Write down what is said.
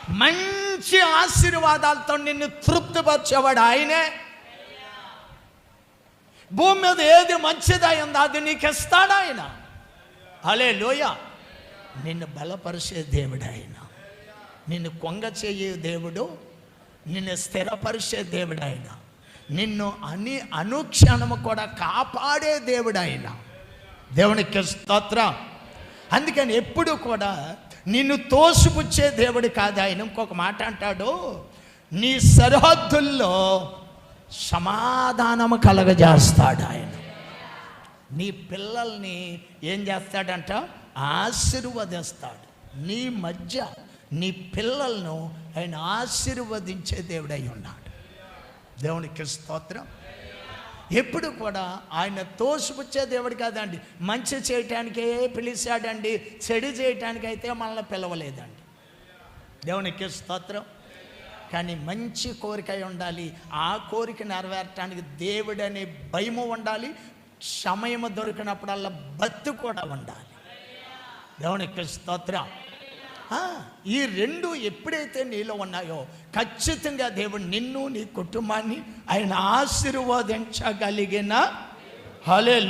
మంచి ఆశీర్వాదాలతో నిన్ను తృప్తిపరిచేవాడు ఆయనే. భూమి మీద ఏది మంచిదైందో అది నీకు ఇస్తాడు ఆయన. హల్లెలూయా. నిన్ను బలపరిచే దేవుడు ఆయన, నిన్ను కొంగ చేయే దేవుడు, నిన్ను స్థిరపరిచే దేవుడు ఆయన, నిన్ను అనుక్షణము కూడా కాపాడే దేవుడు ఆయన. దేవునికి స్తోత్రం. అందుకని ఎప్పుడు కూడా నిన్ను తోసిపుచ్చే దేవుడు కాదు ఆయన. ఇంకొక మాట అంటాడు, నీ సరిహద్దుల్లో సమాధానము కలగజేస్తాడు ఆయన. నీ పిల్లల్ని ఏం చేస్తాడంట? ఆశీర్వదిస్తాడు. నీ మధ్య నీ పిల్లలను ఆయన ఆశీర్వదించే దేవుడై ఉన్నాడు. దేవునికి స్తోత్రం. ఎప్పుడు కూడా ఆయన తోసిపుచ్చే దేవుడు కాదండి. మంచి చేయటానికే పిలిచాడండి, చెడు చేయటానికి అయితే మనల్ని పిలవలేదండి. దేవునికి స్తోత్రం. కానీ మంచి కోరిక ఉండాలి. ఆ కోరిక నెరవేరటానికి దేవుడనే భయము ఉండాలి. సమయము దొరికినప్పుడల్లా భక్తి కూడా ఉండాలి. దేవునికి స్తోత్రం. ఈ రెండు ఎప్పుడైతే నీలో ఉన్నాయో ఖచ్చితంగా దేవుడు నిన్ను నీ కుటుంబాన్ని ఆయన ఆశీర్వదించగలిగిన హల్లెలూయా.